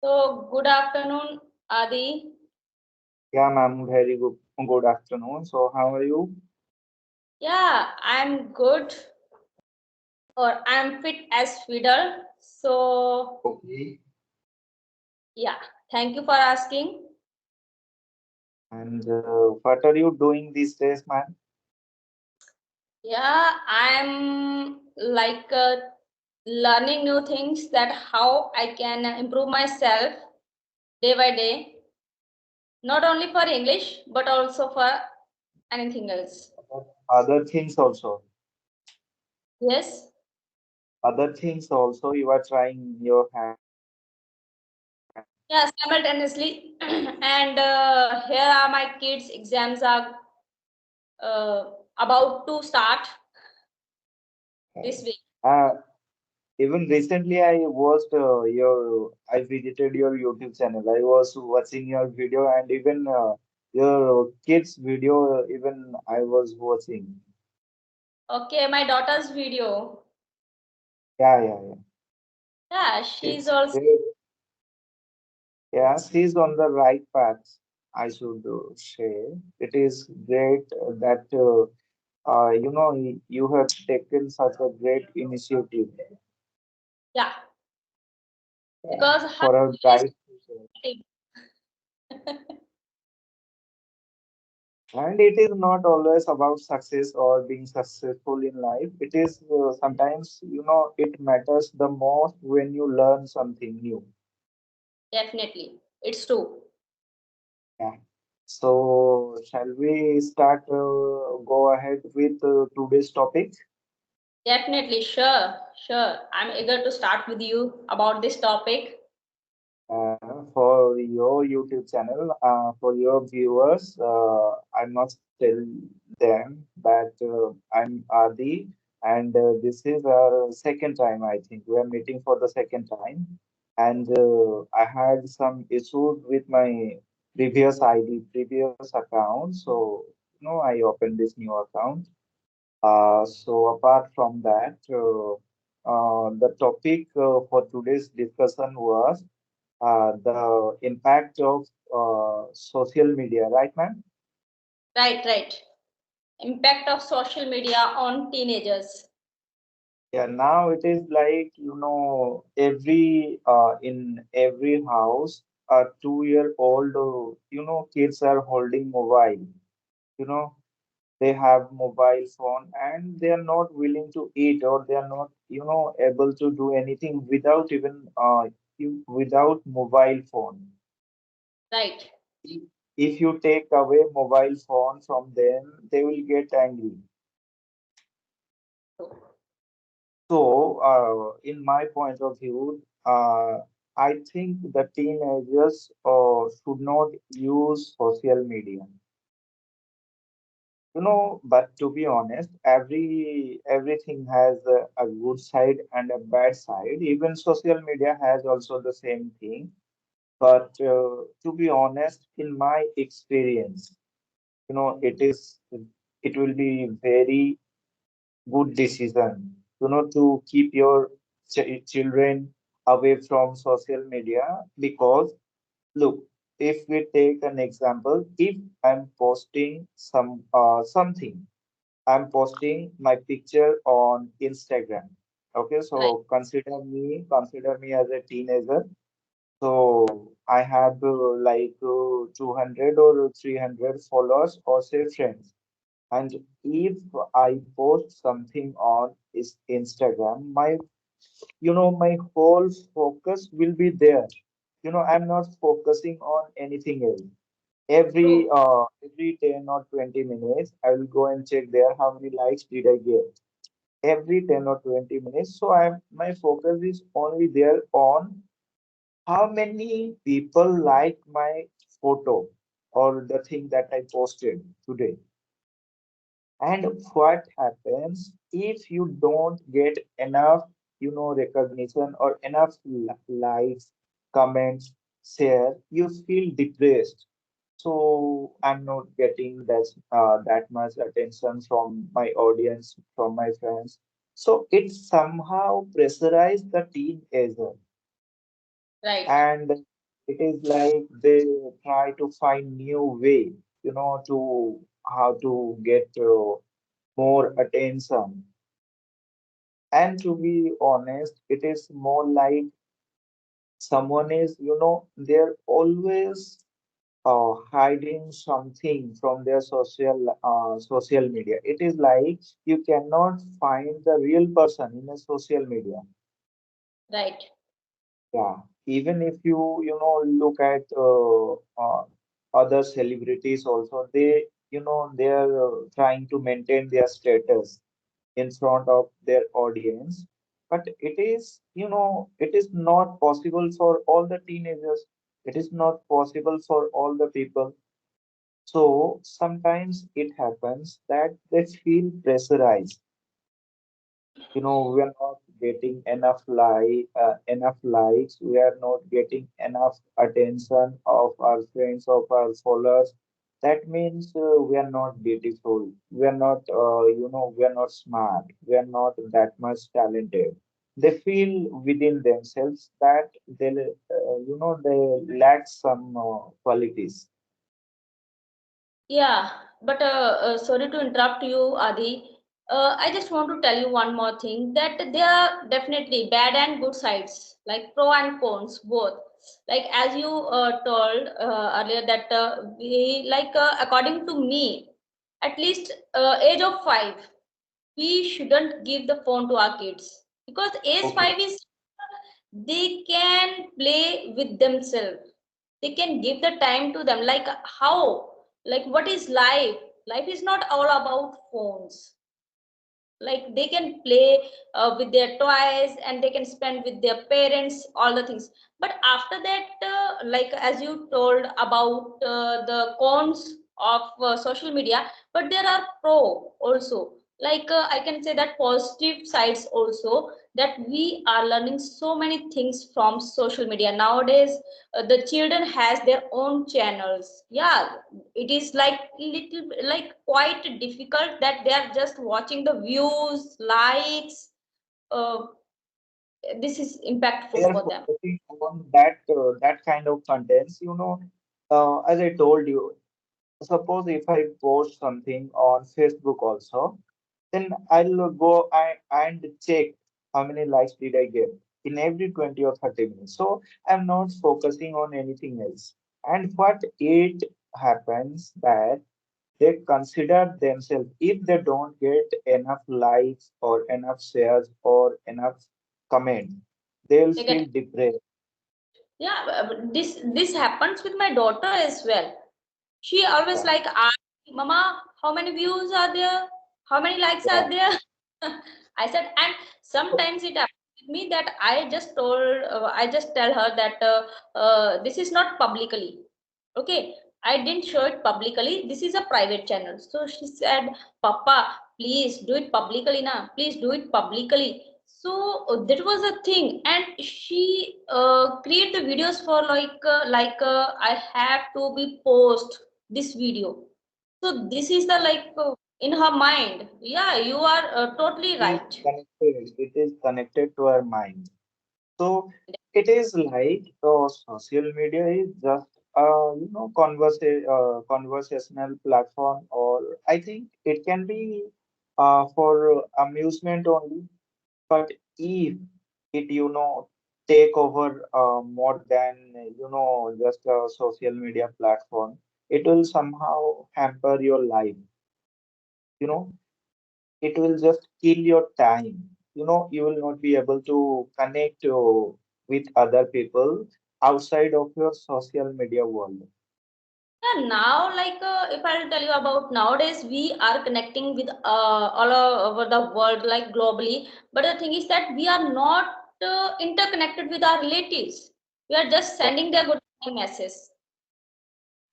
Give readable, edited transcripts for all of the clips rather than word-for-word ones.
So, good afternoon, Adi. Yeah, ma'am, very good afternoon. So, how are you? Yeah, I'm good or I'm fit as fiddle. So, Okay. yeah, thank you for asking. And what are you doing these days, ma'am? Yeah, I'm learning new things that how I can improve myself day by day, not only for English but also for anything else. Other things also. Yes. Other things also you are trying your hand. Yeah, simultaneously. And here are my kids' exams are about to start this week. Uh, Even recently, I visited your YouTube channel. I was watching your video and even your kids' video, even I was watching. Okay, my daughter's video. Yeah, yeah, yeah. Yeah, she's It's also great. Yeah, she's on the right path, I should say. It is great that you have taken such a great initiative yeah, because her for a is bright future. And it is not always about success or being successful in life. It is sometimes, it matters the most when you learn something new. definitely. It's true. Yeah. So, shall we start, go ahead with today's topic? Definitely, sure, sure. I'm eager to start with you about this topic. For your YouTube channel, for your viewers, I must tell them that I'm Adi, and this is our second time, I think. We are meeting for the second time, and I had some issues with my previous ID, previous account, so I opened this new account. So apart from that, the topic for today's discussion was the impact of social media, right, ma'am? Right, right. Impact of social media on teenagers. Yeah, now it is like, in every house, a 2-year-old, kids are holding mobile, you know, they have mobile phone and they are not willing to eat or they are not, able to do anything without even, without mobile phone. Right. If you take away mobile phone from them, they will get angry. So, in my point of view, I think the teenagers should not use social media. But to be honest, everything has a good side and a bad side. Even social media has also the same thing. But to be honest, in my experience, it will be very good decision, to keep your children away from social media because look, if we take an example, if I'm posting something, I'm posting my picture on Instagram. Okay, Right. so consider me as a teenager. So I have 200 or 300 followers or say friends. And if I post something on Instagram, my whole focus will be there. I'm not focusing on anything else. Every 10 or 20 minutes, I will go and check there how many likes did I get. Every 10 or 20 minutes. So my focus is only there on how many people like my photo or the thing that I posted today. And what happens if you don't get enough, recognition or enough likes, comments, share, you feel depressed. So I'm not getting that much attention from my audience, from my friends. So it somehow pressurized the teenager. Right. And It is like they try to find new way, to how to get more attention. And to be honest, it is more like someone is, they're always hiding something from their social media. It is like you cannot find the real person in a social media. Right. Yeah, even if you look at other celebrities also, they're trying to maintain their status in front of their audience. But it is not possible for all the teenagers. It is not possible for all the people. So sometimes it happens that they feel pressurized. We are not getting enough likes. We are not getting enough attention of our friends, of our followers. That means we are not beautiful. We are not, we are not smart. We are not that much talented. They feel within themselves that they lack some qualities. Yeah, but sorry to interrupt you, Adi. I just want to tell you one more thing that there are definitely bad and good sides, like pro and cons, both. Like as you told earlier that we like according to me, at least age of 5, we shouldn't give the phone to our kids because age Okay. 5 is they can play with themselves, they can give the time to them, like how, like what is life, life is not all about phones, like they can play with their toys and they can spend with their parents all the things. But after that like as you told about the cons of social media, but there are pro also, like I can say that positive sides also, that we are learning so many things from social media nowadays. The children has their own channels, yeah. It is like little like quite difficult that they are just watching the views, likes. uh, this is They impactful are for them. focusing on that kind of contents. As I told you, suppose if I post something on Facebook also, then I'll go and check how many likes did I get in every 20 or 30 minutes. So I'm not focusing on anything else. And what it happens that they consider themselves, if they don't get enough likes or enough shares or enough comments, they'll They feel get, depressed. yeah, this happens with my daughter as well. She always Yeah, like ask, Mama, how many views are there? How many likes yeah. are there? I said, and So sometimes it happens with me that I just tell her that this is not publicly. Okay, I didn't show it publicly. This is a private channel. So she said, Papa, please do it publicly now. Please do it publicly. So that was a thing, and she create the videos for I have to be post this video. So this is the like in her mind. Yeah, you are totally it is right. connected. It is connected to our mind. So it is like social media is just conversational platform, or I think it can be for amusement only. But if it take over more than just a social media platform, it will somehow hamper your life. You know, it will just kill your time. You will not be able to connect with other people outside of your social media world. Yeah, now like if I'll tell you about nowadays, we are connecting with all over the world, like globally. But the thing is that we are not interconnected with our relatives. We are just Yeah. sending their good morning message,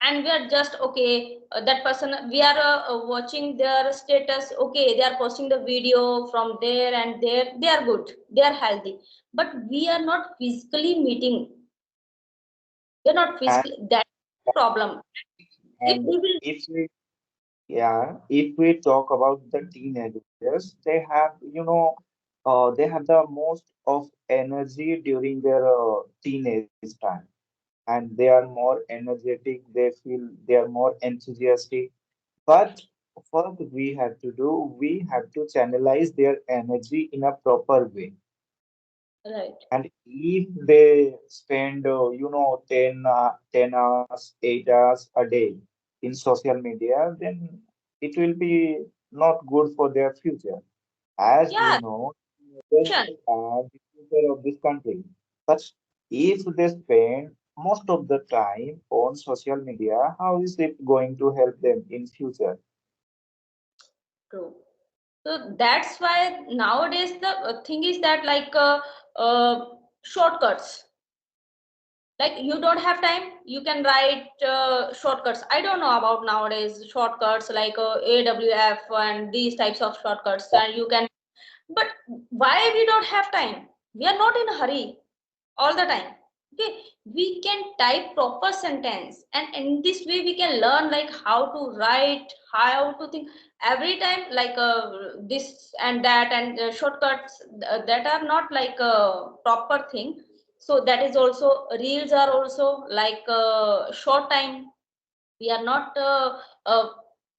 and we are just okay. That person, we are watching their status. Okay, they are posting the video from there and there. They are good. They are healthy. But we are not physically meeting. We are not And, physically. That's the problem. If and we will. if we talk about the teenagers, they have the most of energy during their teenage time. and they are more energetic, they feel they are more enthusiastic. But what we have to do, we have to channelize their energy in a proper way. Right. And if they spend, 10 hours, 8 hours a day in social media, then it will be not good for their future. As you Yeah. know, others Sure. are the future of this country. But if they spend most of the time on social media, how is it going to help them in future? True. So that's why nowadays the thing is that shortcuts. Like you don't have time, you can write shortcuts. I don't know about nowadays shortcuts like AWF and these types of shortcuts, and you can. But why we don't have time? We are not in a hurry all the time. Okay, we can type proper sentence, and in this way we can learn like how to write, how to think. Every time this and that and shortcuts that are not like a proper thing. So that is also, reels are also like short time. We are not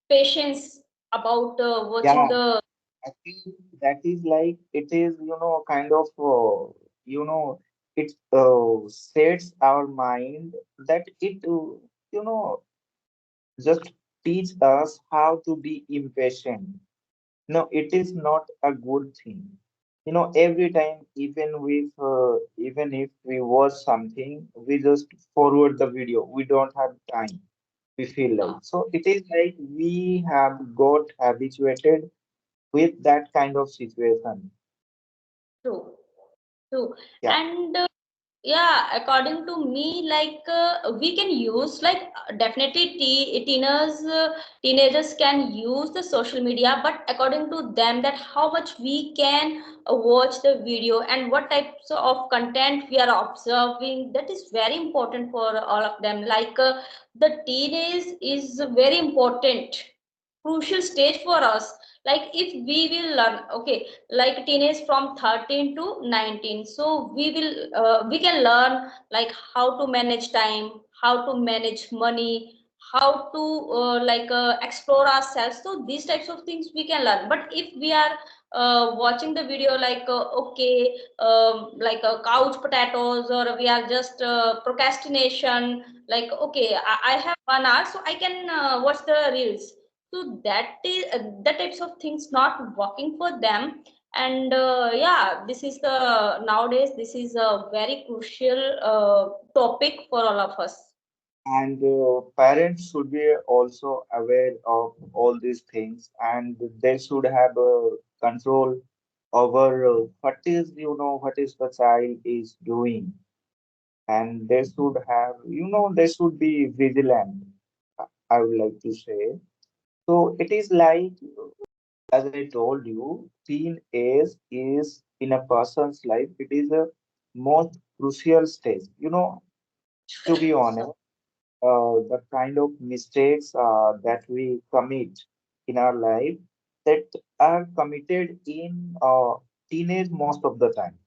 patience about watching Yeah, the. I think that is like it is, kind of, it sets our mind that it, just teach us how to be impatient. No, it is not a good thing. Every time, even if we watch something, we just forward the video. We don't have time. We feel like uh, so. It is like we have got habituated with that kind of situation. True. True. Yeah, And yeah, according to me, we can use definitely teenagers can use the social media, but according to them, that how much we can watch the video and what types of content we are observing, that is very important for all of them. The teenage is very important, crucial stage for us. Like if we will learn, okay, like teenage from 13 to 19, so we can learn like how to manage time, how to manage money, how to explore ourselves. So these types of things we can learn. But if we are watching the video okay, like couch potatoes, or we are just procrastination, like okay, I have 1 hour so I can watch the reels. So that is the types of things not working for them. And yeah, this is the nowadays this is a very crucial topic for all of us. and parents should be also aware of all these things, and they should have control over what is the child is doing, and they should have, they should be vigilant. I would like to say. So it is like, as I told you, teen age is in a person's life. It is a most crucial stage. To be honest, the kind of mistakes that we commit in our life that are committed in teenage most of the time.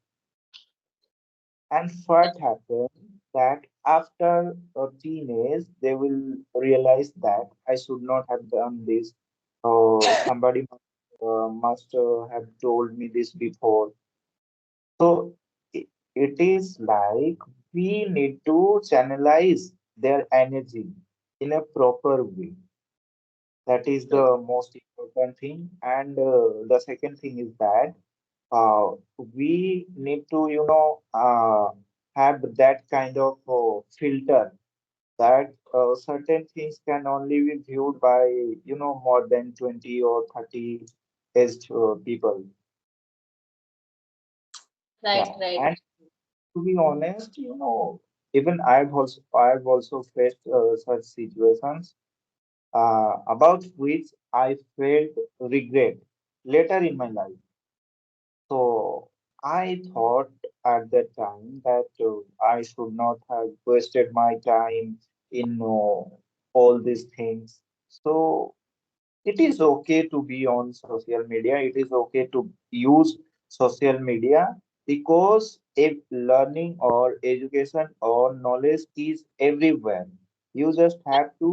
And what happens that after a teenage, they will realize that I should not have done this. Somebody must have told me this before. So it is like we need to channelize their energy in a proper way. That is True. the most important thing. And the second thing is that we need to, have that kind of filter that certain things can only be viewed by, more than 20 or 30 aged people. Right, Yeah. right. And to be honest, even I've also faced such situations about which I felt regret later in my life. So I thought at that time that I should not have wasted my time in all these things. So it is okay to be on social media. It is okay to use social media because if learning or education or knowledge is everywhere. You just have to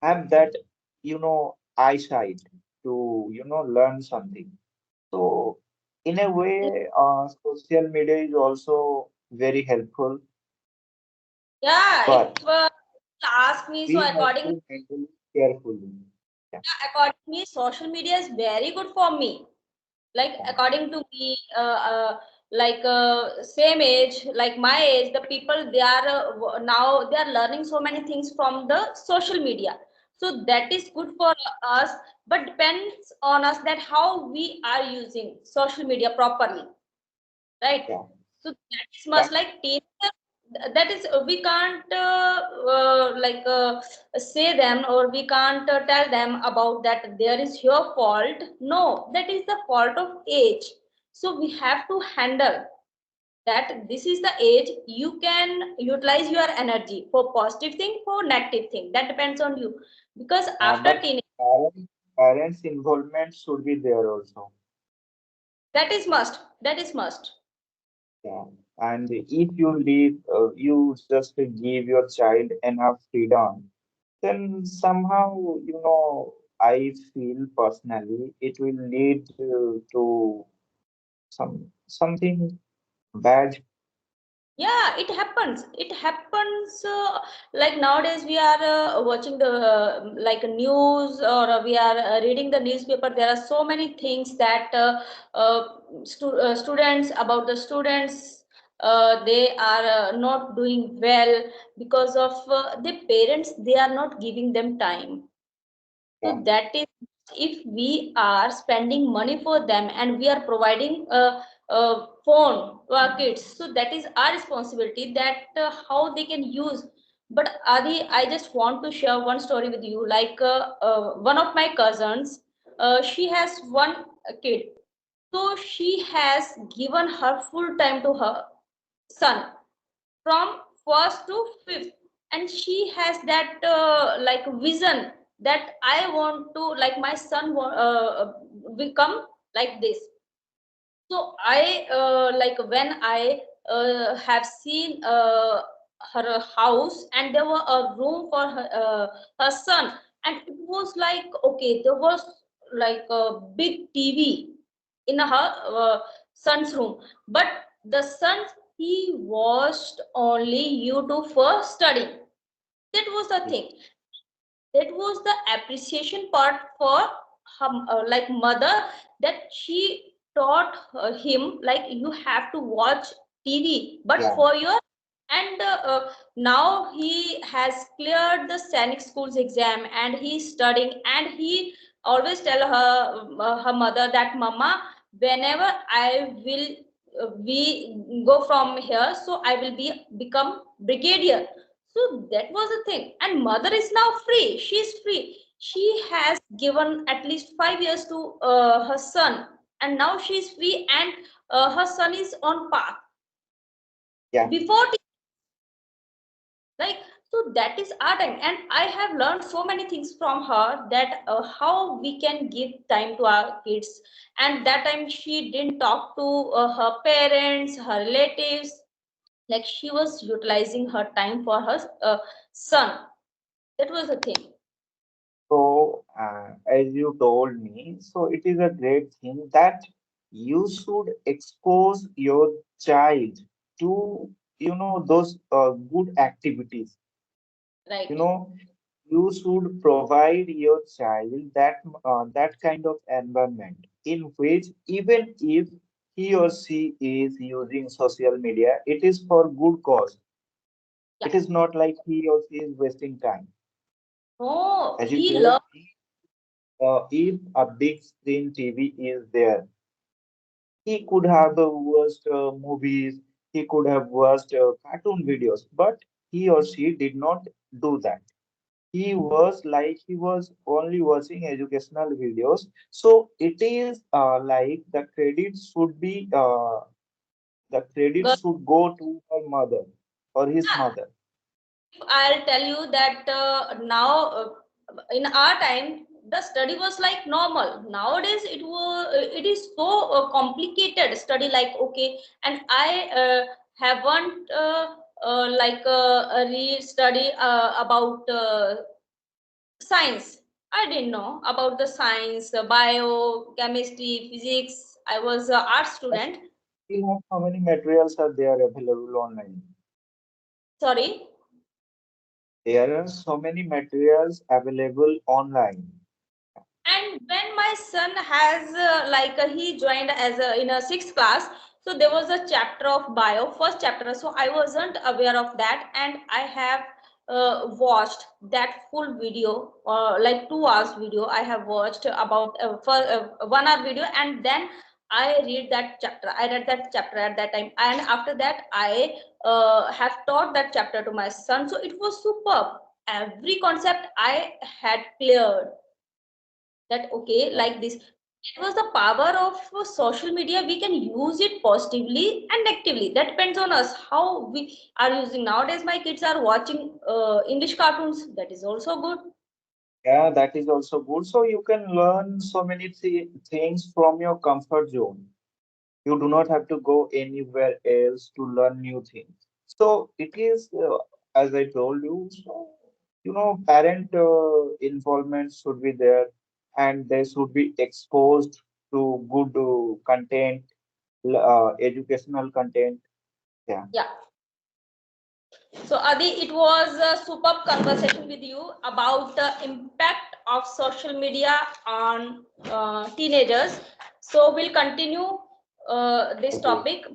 have that, eyesight to, learn something. So, in a way, social media is also very helpful, Yeah, if but ask me, so we have according to handle it carefully. Yeah, according to me, social media is very good for me. Like yeah, according to me, like same age, like my age, the people they are now they are learning so many things from the social media. So that is good for us, but depends on us that how we are using social media properly, right? yeah. So that is must That, like teenager, that is we can't like say them, or we can't tell them about that there is your fault. No, that is the fault of age. So we have to handle that this is the age you can utilize your energy for positive thing, for negative thing, that depends on you, because after but teenage, parents' involvement should be there also. that is must, that is must. Yeah. And if you leave, you just give your child enough freedom, then somehow, I feel personally it will lead to something bad. Yeah, it happens like nowadays we are watching the like news, or we are reading the newspaper. There are so many things that students, about the students, they are not doing well because of the parents, they are not giving them time. So Yeah. that is, if we are spending money for them and we are providing a phone to our kids, so that is our responsibility that how they can use. But Adi, I just want to share one story with you. Like one of my cousins, she has one kid, so she has given her full time to her son from first to fifth, and she has that like vision that I want to, like my son become like this. So I like when I have seen her house, and there was a room for her son, and it was like, okay, there was like a big TV in her son's room, but the son, he watched only YouTube for studying. That was the Yeah. thing, that was the appreciation part for her like mother, that she taught him like you have to watch TV but Yeah. for your, and now he has cleared the Sanic schools exam and he's studying, and he always tell her mother that mama, whenever I will we go from here, so I will be become brigadier. So that was the thing. And mother is now free. She's free. She has given at least 5 years to her son, and now she's free, and her son is on path. Yeah. Before, like, so that is our time, and I have learned so many things from her that how we can give time to our kids. And that time she didn't talk to her parents, her relatives. Like she was utilizing her time for her son. That was the thing. So, as you told me, so it is a great thing that you should expose your child to, those good activities. You Right. know, you should provide your child that kind of environment in which even if he or she is using social media, it is for good cause. Yeah. It is not like he or she is wasting time. No, As you he told loved. me, if a big screen TV is there, he could have watched movies, he could have watched cartoon videos, but he or she did not do that. He was only watching educational videos. So it is like the credit Girl. should go to her mother or his Yeah, mother. I'll tell you that now in our time, the study was like normal. Nowadays it is so complicated study, like okay. And I haven't read study about science. I didn't know about the science, bio, chemistry, physics. I was a art But student. you know how many materials are there available online? Sorry. There are so many materials available online. And when my son has he joined as a in a sixth class, so there was a chapter of bio, first chapter. So I wasn't aware of that, and I have watched that full video, like 2 hours video. I have watched about for 1 hour video, and then I read that chapter. I read that chapter at that time, and after that I have taught that chapter to my son. So it was superb. Every concept I had cleared, that okay, Yeah, like this. It was the power of social media. We can use it positively and negatively. That depends on us how we are using. Nowadays my kids are watching English cartoons. That is also good. yeah, that is also good. So you can learn so many things from your comfort zone. You do not have to go anywhere else to learn new things. So it is, as I told you, so, you know, parent involvement should be there, and they should be exposed to good content, educational content. Yeah. Yeah. So Adi, it was a superb conversation with you about the impact of social media on teenagers. So we'll continue this Okay. topic.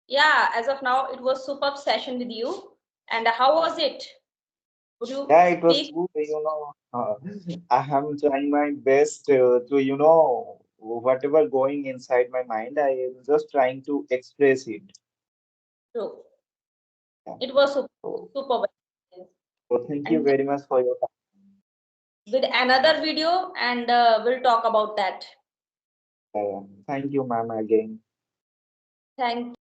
Yeah, as of now it was superb session with you. And how was it? Would you Yeah, it was speak? good. You know, I am trying my best to, you know, whatever going inside my mind, I am just trying to express it. True. Yeah. It was super, So, super. so thank you And very much for your with another video, and we'll talk about that. time. Thank you, ma'am, again. Thank